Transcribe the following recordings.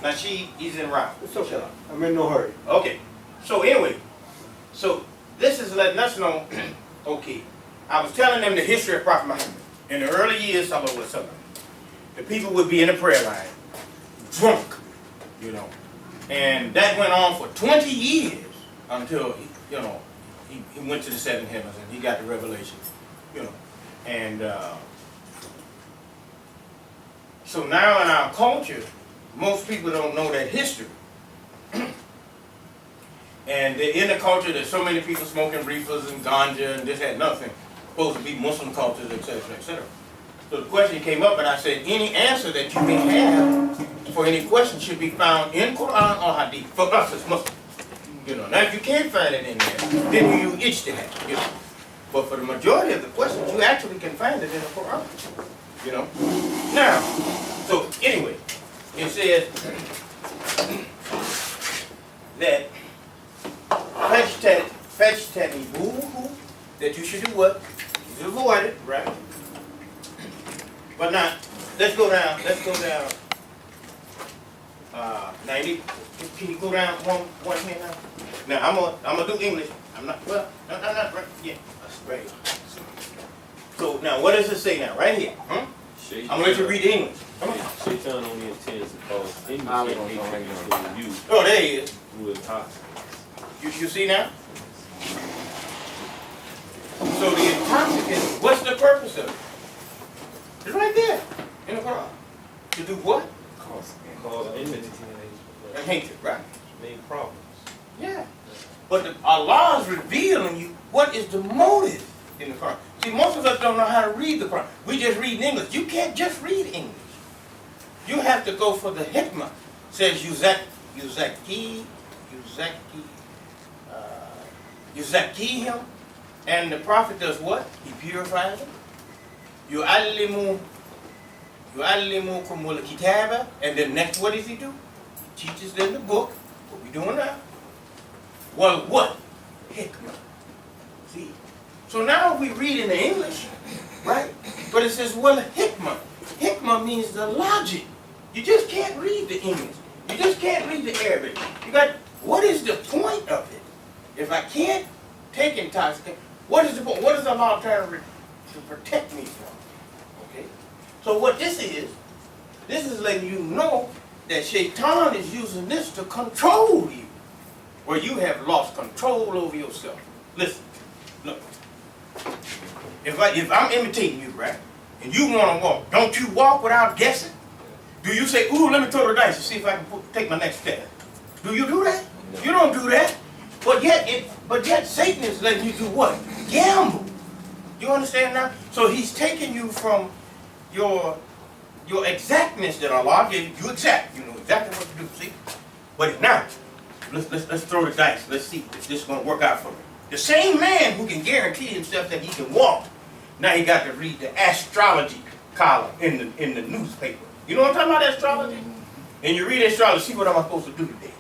Nasir, he's en route. It's okay. I'm in no hurry. Okay. So anyway, so this is letting us know, okay, I was telling them the history of Prophet Muhammad. In the early years, the people would be in the prayer line, drunk, you know. And that went on for 20 years until, he went to the seven heavens and he got the revelation, you know. And so now in our culture, most people don't know that history. And in the culture, there's so many people smoking reefers and ganja and this, that, nothing. Supposed to be Muslim cultures, etc., etc. So the question came up, and I said, any answer that you may have for any question should be found in Quran or Hadith for us as Muslims. You know, now if you can't find it in there, then you ijtihad, you know. But for the majority of the questions, you actually can find it in the Quran. You know. Now, so anyway, it says that that you should do what? You should avoid it, right? But now, let's go down. Now, can you go down one here now? Now, I'm gonna do English. I'm not right. Yeah, that's right. So now, what does it say now? Right here. I'm gonna let you read the English. Come on. Shaitan only intends to cause English and you. Oh, there he is. With hot. You see now? So the intoxicant, what's the purpose of it? It's right there in the Quran. To do what? Cause enmity and hatred, right? Main problems. Yeah. But Allah is revealing you what is the motive in the Quran. See, most of us don't know how to read the Quran. We just read in English. You can't just read English. You have to go for the hikmah. It says yuzaki him, and the Prophet does what? He purifies him. Yu'allimukum al-kitaba, and then next what does he do? He teaches them the book, what we doing now. Well, what? Hikmah. See? So now we read in the English, right? But it says, well, hikmah. Hikmah means the logic. You just can't read the English. You just can't read the Arabic. You got, what is the point of it? If I can't take intoxicant, what is the point? What is Allah trying to protect me from? Okay? So what this is letting you know that Shaitan is using this to control you, where you have lost control over yourself. Listen, look. If I'm imitating you, right, and you want to walk, don't you walk without guessing? Do you say, ooh, let me throw the dice to see if I can take my next step? Do you do that? No. You don't do that. But yet Satan is letting you do what? Gamble. You understand now? So he's taking you from your exactness that Allah gave you. Exact. You know exactly what to do. See? But now, let's throw the dice. Let's see if this is going to work out for me. The same man who can guarantee himself that he can walk, now he got to read the astrology column in the newspaper. You know what I'm talking about, astrology? And you read astrology, see what am I supposed to do today?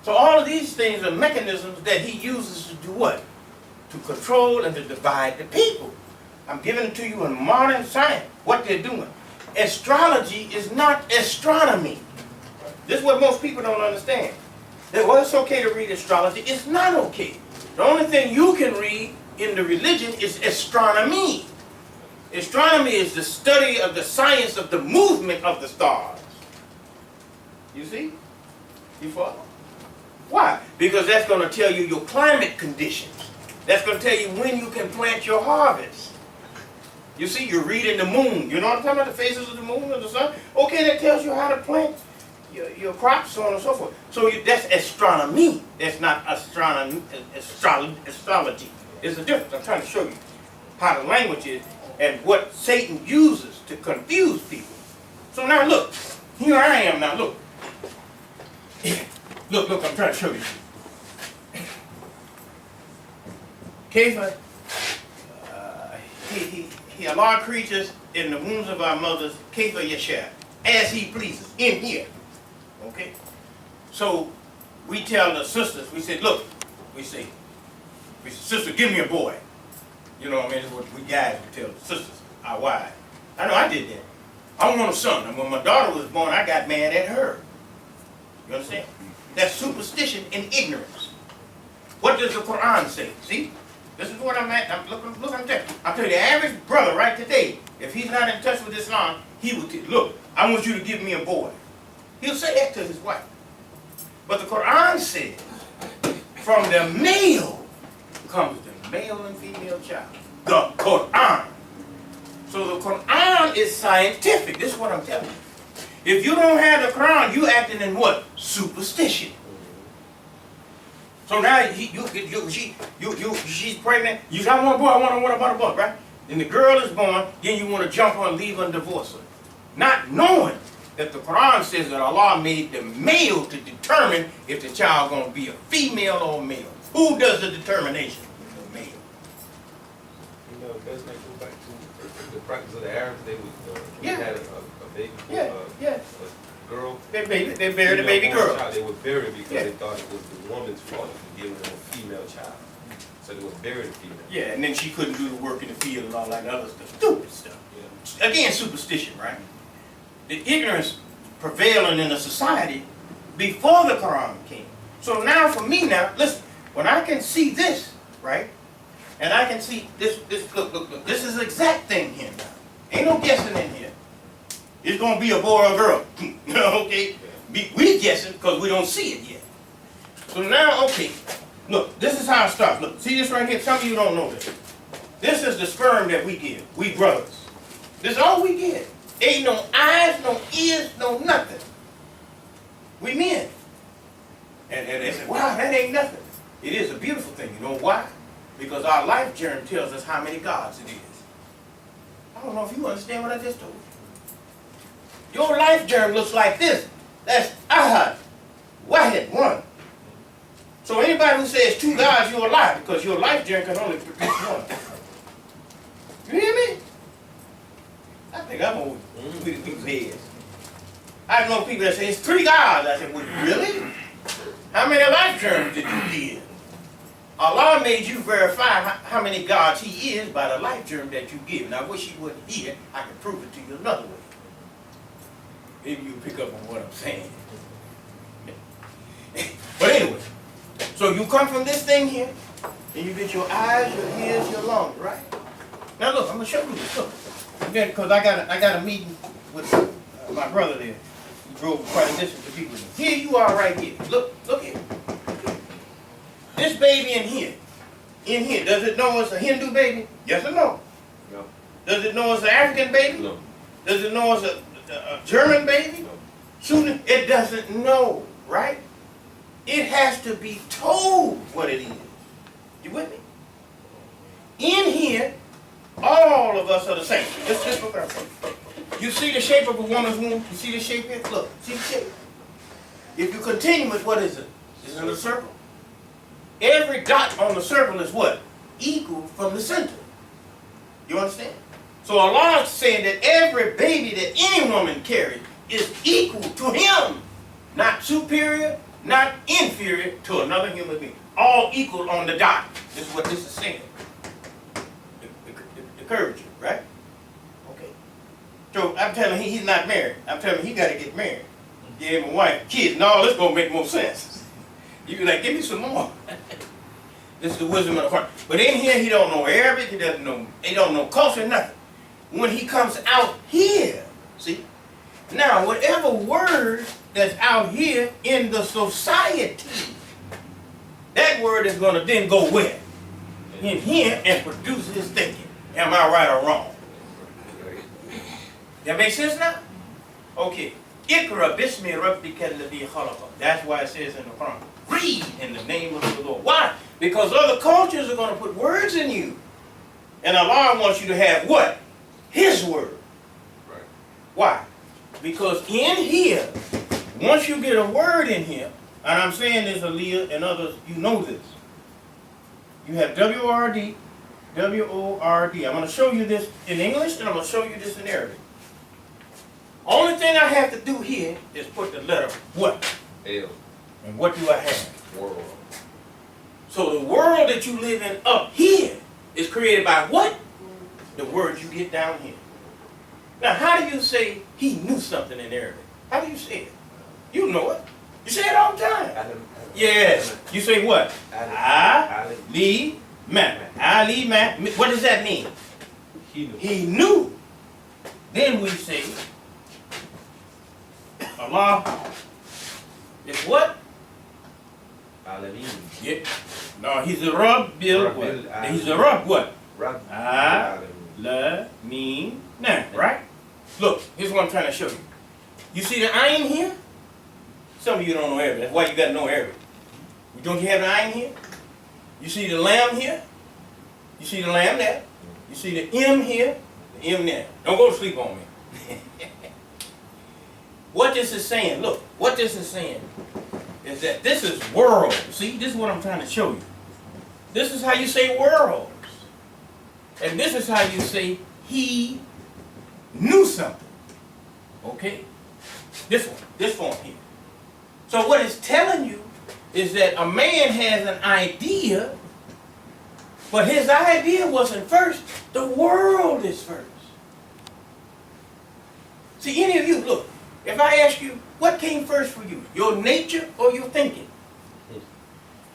So all of these things are mechanisms that he uses to do what? To control and to divide the people. I'm giving it to you in modern science, what they're doing. Astrology is not astronomy. This is what most people don't understand. That, well, it's okay to read astrology. It's not okay. The only thing you can read in the religion is astronomy. Astronomy is the study of the science of the movement of the stars. You see? You follow? Why? Because that's going to tell you your climate conditions. That's going to tell you when you can plant your harvest. You see, you're reading the moon. You know what I'm talking about? The phases of the moon and the sun? Okay, that tells you how to plant your crops, so on and so forth. So that's astronomy. That's not astrology. There's a difference. I'm trying to show you how the language is and what Satan uses to confuse people. So now look, here I am now, look. Look, I'm trying to show you. Kaifa, he allowed creatures in the wombs of our mothers, Kaifa Yashar, as he pleases, in here. Okay? So we tell the sisters, we say, look, we say, sister, give me a boy. You know what I mean? It's what we guys would tell the sisters, our wives. I know I did that. I want a son. And when my daughter was born, I got mad at her. You understand? That's superstition and ignorance. What does the Quran say? See? This is what I'm at. Look, I'm telling you. I'm telling you, the average brother right today, if he's not in touch with Islam, he will look, I want you to give me a boy. He'll say that to his wife. But the Quran says, from the male comes the male and female child. The Quran. So the Quran is scientific. This is what I'm telling you. If you don't have the Quran, you acting in what? Superstition. So now she's pregnant. You say, I want a boy, I want a boy, right? Then the girl is born, then you want to jump her and leave her and divorce her. Not knowing that the Quran says that Allah made the male to determine if the child going to be a female or a male. Who does the determination? The male. You know, doesn't that go back to the practice of the Arabs? They would Yeah. had a baby, a girl. They buried the baby girl. Child, they would bury it because Yeah. they thought it was the woman's fault for giving them a female child. So they would bury the female. Yeah, and then she couldn't do the work in the field and all that other stuff. Stupid stuff. Yeah. Again, superstition, right? The ignorance prevailing in the society before the Quran came. So now for me now, listen, when I can see this, right? And I can see this, look, this is the exact thing here now. Ain't no guessing in here. It's going to be a boy or a girl. Okay? We guessing because we don't see it yet. So now, okay, look, this is how it starts. Look, see this right here? Some of you don't know this. This is the sperm that we give. We brothers. This is all we get. Ain't no eyes, no ears, no nothing. We men. And they say, wow, that ain't nothing. It is a beautiful thing. You know why? Because our life journey tells us how many gods it is. I don't know if you understand what I just told you. Your life journey looks like this. That's Ahad, Wahid, one. So anybody who says two gods, you're a liar, because your life journey can only produce one. You hear me? I think I'm over with people's heads. I know people that say it's three gods. I said, well, really? How many life journeys did you live? Allah made you verify how many gods He is by the life journey that you give. And I wish He wasn't here. I could prove it to you another way. Maybe you pick up on what I'm saying. But anyway, so you come from this thing here, and you get your eyes, your ears, your lungs, right? Now look, I'm gonna show you this. Look, again, because I got a meeting with my brother there. He drove quite a distance to be with me. Here you are, right here. Look here. This baby in here, does it know it's a Hindu baby? Yes or no? No. Does it know it's an African baby? No. Does it know it's a German baby? No. Soon it doesn't know, right? It has to be told what it is. You with me? In here, all of us are the same. Let's look at it. You see the shape of a woman's womb? You see the shape here? Look, see the shape? If you continue with what is it? It's in a circle. Every dot on the circle is what? Equal from the center. You understand? So Allah is saying that every baby that any woman carries is equal to him. Not superior, not inferior to another human being. All equal on the dot. This is what this is saying. The curvature, right? Okay. So I'm telling him he's not married. I'm telling him he got to get married. Give him a wife, kids. No, this going to make more sense. You be like, give me some more. This is the wisdom of the heart. But in here, he don't know Arabic. He don't know culture, nothing. When he comes out here, see? Now, whatever word that's out here in the society, that word is going to then go where? In here and produce his thinking. Am I right or wrong? That makes sense now? Okay. Ikra bismi rabbika alladhi khalaqa. That's why it says in the Quran. Read in the name of the Lord. Why? Because other cultures are going to put words in you. And Allah wants you to have what? His word. Right. Why? Because in here, once you get a word in here, and I'm saying this, Aaliyah and others, you know this. You have W-O-R-D, W-O-R-D. I'm going to show you this in English, and I'm going to show you this in Arabic. Only thing I have to do here is put the letter what? L. And what do I have? World. So the world that you live in up here is created by what? The words you get down here. Now, how do you say he knew something in Arabic? How do you say it? You know it. You say it all the time. Yes. You say what? Ali man. Ali man. What does that mean? He knew. He knew. Then we say Allah is what? Alamin. Yeah. No, he's a Rabbil what? He's a Rabb what? Alamin. Now, right? Look, here's what I'm trying to show you. You see the ayin here? Some of you don't know Arabic. That's why you got to know Arabic. Don't you have the ayin here? You see the lamb here? You see the lamb there? You see the M here? The M there. Don't go to sleep on me. What this is saying, look, what this is saying is that this is world. See, this is what I'm trying to show you. This is how you say worlds. And this is how you say he knew something. Okay? This one, this form here. So what it's telling you is that a man has an idea, but his idea wasn't first. The world is first. See, any of you, look, if I ask you, what came first for you? Your nature or your thinking?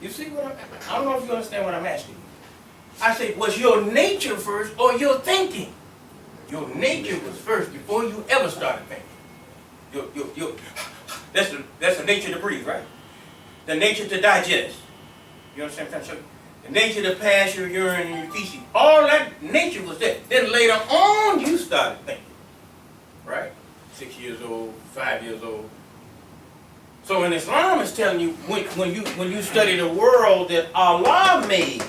You see what I don't know if you understand what I'm asking you. I say, was your nature first or your thinking? Your nature was first before you ever started thinking. That's the nature to breathe, right? The nature to digest. You understand what I'm saying? The nature to pass your urine and your feces. All that nature was there. Then later on you started thinking. Right? 6 years old, 5 years old. So in Islam it's telling you when you study the world that Allah made,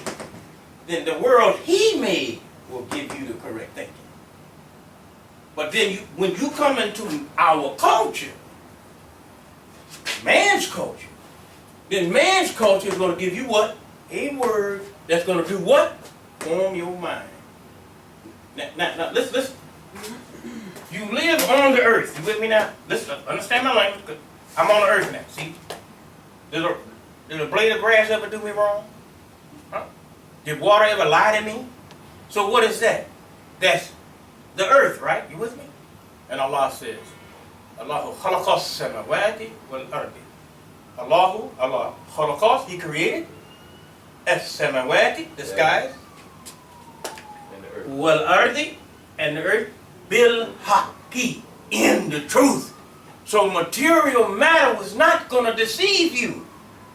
then the world He made will give you the correct thinking. But then when you come into our culture, man's culture, then man's culture is going to give you what? A word that's going to do what? Form your mind. Now listen. You live on the earth. You with me now? Listen, understand my language. Cause I'm on the earth now. See? Did a blade of grass ever do me wrong? Huh? Did water ever lie to me? So what is that? That's the earth, right? You with me? And Allah says, Allahu khalaqas samawati wal ardi. Allah, khalaqas, He created as-samawati, the skies, wal ardi, and the earth, bil haqqi, in the truth. So material matter was not going to deceive you.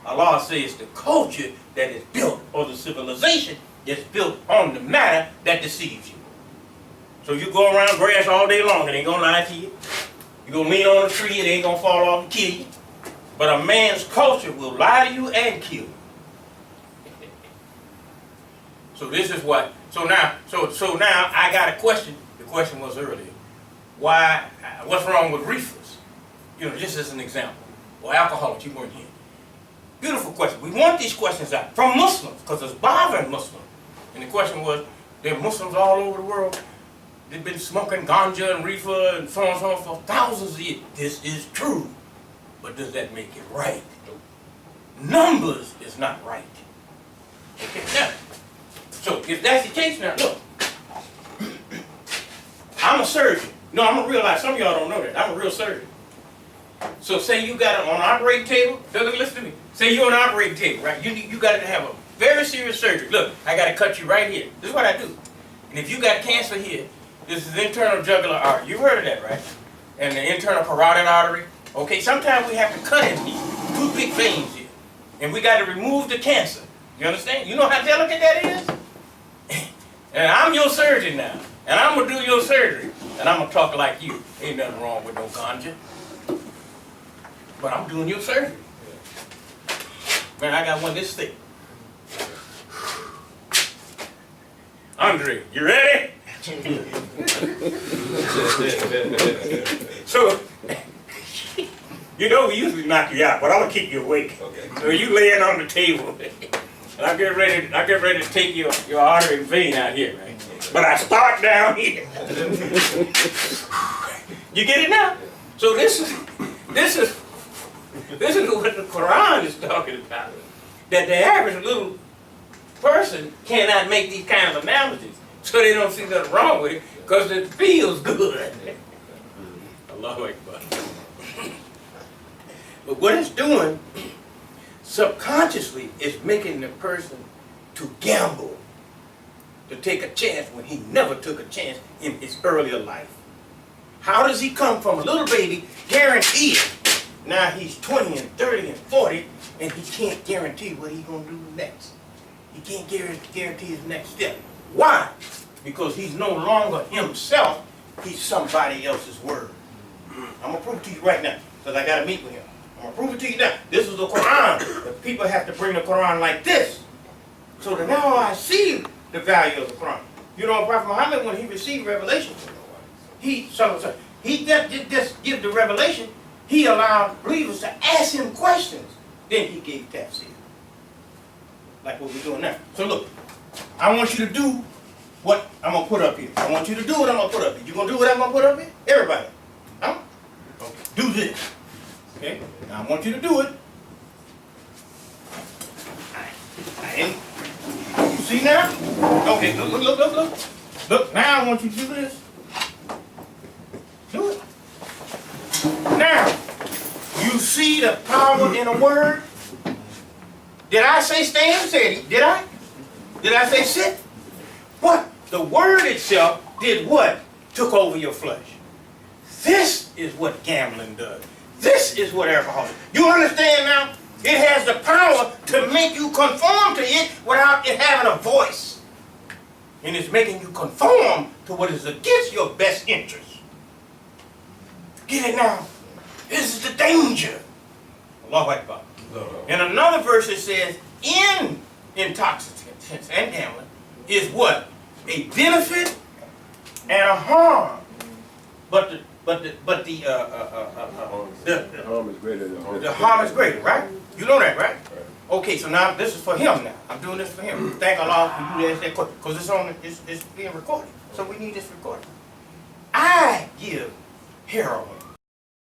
Allah says the culture that is built, or the civilization is built on the matter that deceives you. So you go around grass all day long, it ain't going to lie to you. You go lean on a tree, it ain't going to fall off and kill you. But a man's culture will lie to you and kill you. So this is what, so now I got a question. The question was earlier. What's wrong with reefers? You know, just as an example. Or alcoholics, you weren't here. Beautiful question. We want these questions out from Muslims, because it's bothering Muslims. And the question was, there are Muslims all over the world. They've been smoking ganja and reefer and so on and so on for thousands of years. This is true. But does that make it right? Numbers is not right. Okay, now, so if that's the case now, look. I'm a surgeon. No, I'm a real life. Some of y'all don't know that. I'm a real surgeon. So say you got it on an operating table. Listen to me. Say you're on an operating table, right? You got to have a very serious surgery. Look, I got to cut you right here. This is what I do. And if you got cancer here, this is internal jugular artery. You've heard of that, right? And the internal carotid artery. Okay, sometimes we have to cut in here. 2 big veins here. And we got to remove the cancer. You understand? You know how delicate that is? And I'm your surgeon now. And I'm going to do your surgery. And I'm going to talk like you. Ain't nothing wrong with no ganja. But I'm doing your surgery. Man, I got one this thick. Andre, you ready? So, you know we usually knock you out, but I'm going to keep you awake. Okay. So you laying on the table. And I get ready to take your artery and vein out here, right? But I start down here. You get it now? So this is what the Quran is talking about. That the average little person cannot make these kinds of analogies. So they don't see nothing wrong with it. Because it feels good. Allahu Akbar. But what it's doing, subconsciously, is making the person to gamble, to take a chance when he never took a chance in his earlier life. How does he come from a little baby, guaranteed? Now he's 20 and 30 and 40, and he can't guarantee what he's going to do next. He can't guarantee his next step. Why? Because he's no longer himself, he's somebody else's word. I'm going to prove it to you right now, because I got to meet with him. I'm going to prove it to you now. This is the Quran. The people have to bring the Quran like this. So that now I see the value of the Quran. You know, Prophet Muhammad, when he received revelation, he didn't just give the revelation, he allowed believers to ask him questions. Then he gave tafsir. Like what we're doing now. So look, I want you to do what I'm going to put up here. I want you to do what I'm going to put up here. You going to do what I'm going to put up here? Everybody. Huh? Okay. Do this. Okay? Now I want you to do it. You see now? Okay, look. Look, now I want you to do this. Do it. Now, you see the power in a word? Did I say stand? Did I? Did I say sit? What? The word itself did what? Took over your flesh. This is what gambling does. This is what alcohol is. You understand now? It has the power to make you conform to it without it having a voice. And it's making you conform to what is against your best interest. Get it now? This is the danger. Allahu Akbar. In another verse it says, in intoxicants and gambling is what? A benefit and a harm. But the harm is greater than harm. The harm is greater, right? You know that, right? Okay, so now this is for him now. I'm doing this for him. Thank Allah for you to ask that question. Because it's being recorded. So we need this recorded. I give heroin